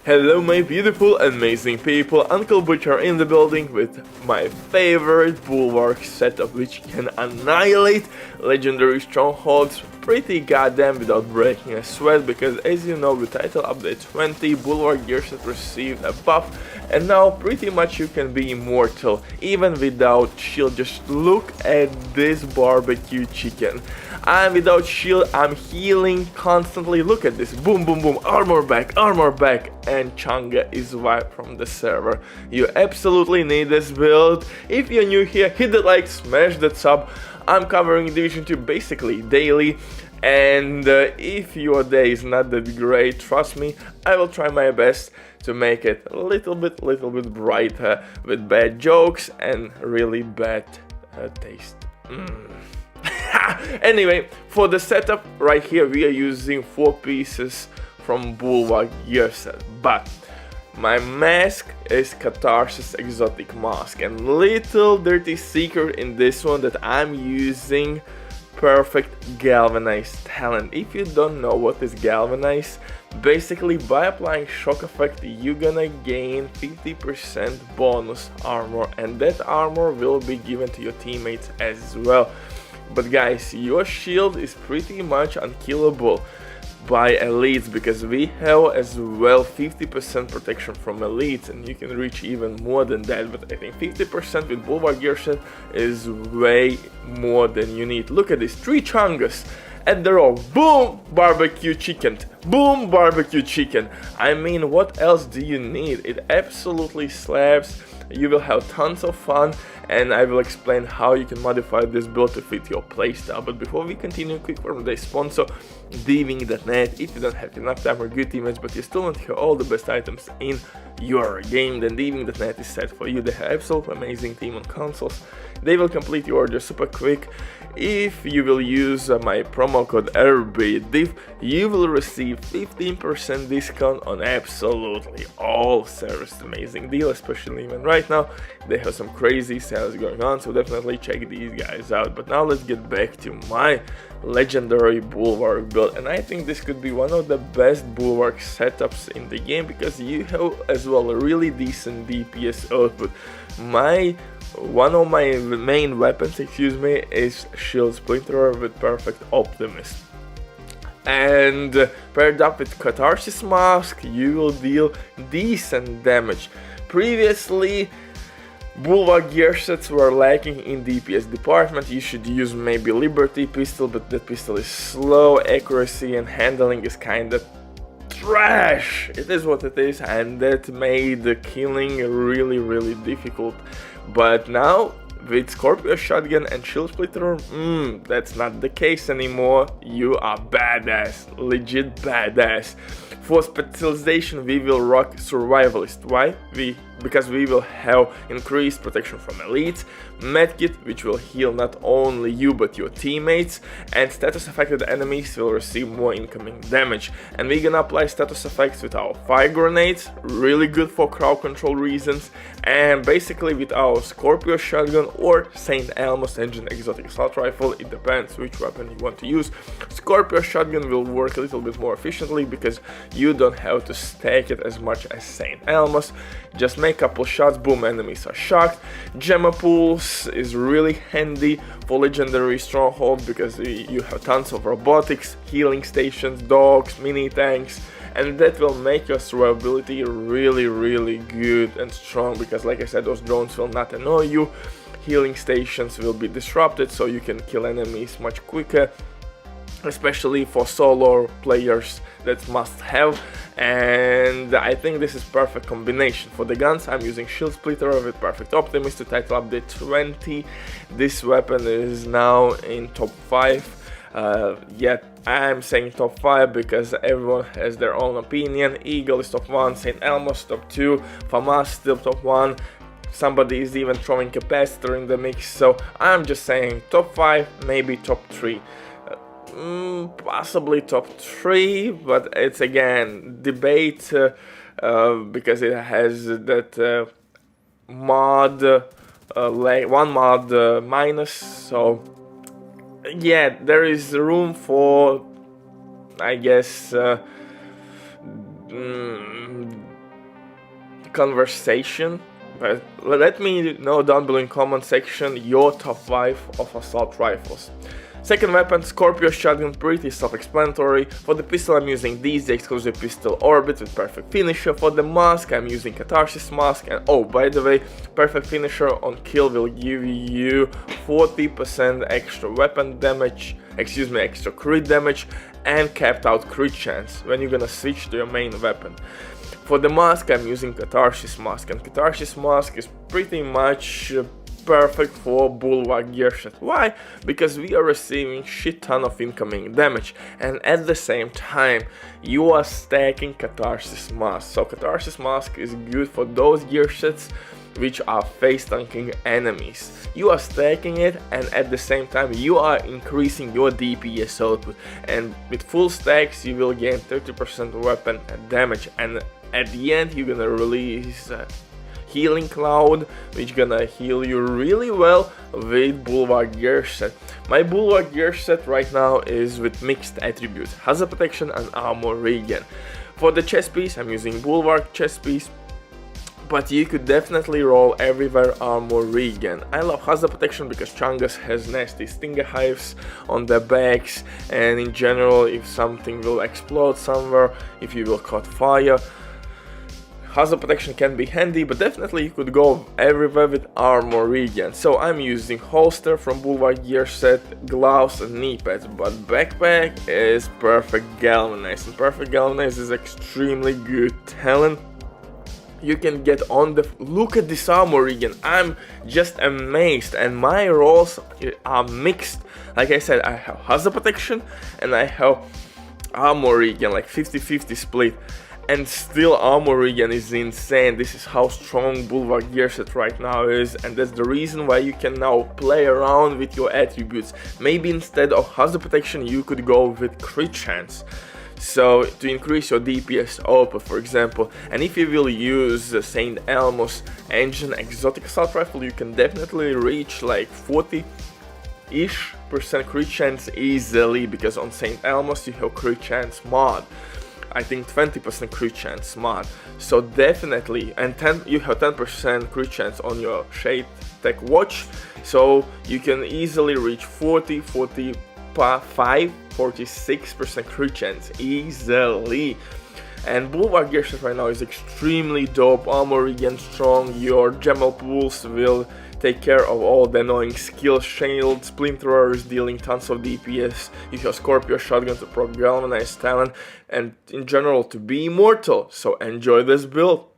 Hello my beautiful, amazing people, Uncle Butcher in the building with my favorite Bulwark setup which can annihilate legendary strongholds pretty goddamn without breaking a sweat, because as you know with title update 20 Bulwark gear set received a buff and now pretty much you can be immortal even without shield. Just look at this barbecue chicken. I'm without shield, I'm healing constantly. Look at this, boom boom boom, armor back, and Changa is wiped from the server. You absolutely need this build. If you're new here, hit the like, smash that sub. I'm covering Division 2 basically daily, and if your day is not that great, trust me, I will try my best to make it a little bit brighter with bad jokes and really bad taste. Anyway, for the setup right here we are using 4 pieces from Bulwark gear set, but my mask is CATHARSIS exotic mask, and little dirty secret in this one that I'm using perfect galvanized talent. If you don't know what is galvanized, basically by applying shock effect you're gonna gain 50% bonus armor, and that armor will be given to your teammates as well. But guys, your shield is pretty much unkillable by elites, because we have as well 50% protection from elites, and you can reach even more than that, but I think 50% with Bulwark gear set is way more than you need. Look at this, 3 Changas and they're all boom barbecue chicken, boom barbecue chicken. I mean, what else do you need? It absolutely slaps. You will have tons of fun, and I will explain how you can modify this build to fit your playstyle. But before we continue, quick word from the sponsor, DWing.net. If you don't have enough time or good teammates, but you still want to have all the best items in your game, then DWing.net is set for you. They have absolutely amazing team on consoles. They will complete your order super quick. If you will use my promo code RBDIV, you will receive 15% discount on absolutely all service. Amazing deal, especially even right now. They have some crazy sales going on, so definitely check these guys out. But now let's get back to my legendary Bulwark build, and I think this could be one of the best Bulwark setups in the game, because you have as well a really decent DPS output. One of my main weapons, is Shield Splinterer with Perfect Optimist. And paired up with CATHARSIS mask, you will deal decent damage. Previously, Bulwark gear sets were lacking in DPS department. You should use maybe Liberty pistol, but that pistol is slow, accuracy and handling is kinda trash. It is what it is, and that made the killing really difficult. But now with Scorpio shotgun and shield splitter, that's not the case anymore. You are badass, legit badass. For specialization we will rock survivalist. Why? Because we will have increased protection from elites, medkit which will heal not only you but your teammates, and status affected enemies will receive more incoming damage. And we're gonna apply status effects with our fire grenades, really good for crowd control reasons, and basically with our Scorpio shotgun or St. Elmo's engine exotic assault rifle. It depends which weapon you want to use. Scorpio shotgun will work a little bit more efficiently because you don't have to stack it as much as St. Elmo's. Just make a couple shots, boom, enemies are shocked. Gemma pools is really handy for legendary stronghold because you have tons of robotics, healing stations, dogs, mini tanks, and that will make your survivability really good and strong, because like I said, those drones will not annoy you. Healing stations will be disrupted, so you can kill enemies much quicker, especially for solo players. That's must have, and I think this is perfect combination. For the guns, I'm using Shield Splitter with Perfect Optimist to title update 20. This weapon is now in top 5. Yet I'm saying top 5 because everyone has their own opinion. Eagle is top 1, St. Elmo's top 2, FAMAS still top 1. Somebody is even throwing capacitor in the mix, so I'm just saying top 5, maybe top 3. Possibly top 3, but it's again debate because it has that mod, one mod minus, so yeah, there is room for, I guess, conversation. But let me know down below in comment section your top 5 of assault rifles. Second weapon, Scorpio shotgun, pretty self-explanatory. For the pistol I'm using these, the exclusive pistol Orbit with perfect finisher. For the mask I'm using Catharsis mask, and oh, by the way, perfect finisher on kill will give you 40% extra weapon damage, extra crit damage, and capped out crit chance when you're gonna switch to your main weapon. For the mask I'm using Catharsis mask, and Catharsis mask is pretty much perfect for Bulwark gear set. Why? Because we are receiving shit ton of incoming damage, and at the same time you are stacking Catharsis mask. So Catharsis mask is good for those gear sets which are face tanking enemies. You are stacking it, and at the same time you are increasing your DPS output, and with full stacks you will gain 30% weapon damage, and at the end you're gonna release Healing Cloud, which gonna heal you really well with Bulwark gear set. My Bulwark gear set right now is with mixed attributes, hazard protection and armor regen. For the chest piece I'm using Bulwark chest piece, but you could definitely roll everywhere armor regen. I love hazard protection because Chungus has nasty stinger hives on their backs, and in general if something will explode somewhere, if you will caught fire, hazard protection can be handy, but definitely you could go everywhere with armor regen. So I'm using holster from Bulwark gear set, gloves and knee pads, but backpack is perfect galvanized, and perfect galvanized is extremely good talent. You can get on the... Look at this armor regen, I'm just amazed, and my rolls are mixed. Like I said, I have hazard protection and I have armor regen, like 50-50 split. And still armor regen is insane. This is how strong Bulwark gear set right now is, and that's the reason why you can now play around with your attributes. Maybe instead of hazard protection you could go with crit chance, so to increase your DPS output, for example. And if you will use the St. Elmo's engine exotic assault rifle, you can definitely reach like 40-ish% crit chance easily, because on St. Elmo's you have crit chance mod. I think 20% crit chance mod, so definitely, and you have 10% crit chance on your Shade Tech watch, so you can easily reach 46% crit chance easily. And Bulwark gear set right now is extremely dope, armor regen strong, your Jamal pools will take care of all the annoying skills. Shield Splinterer is dealing tons of DPS, you have Scorpio shotgun to proc galvanized talent, and in general to be immortal, so enjoy this build.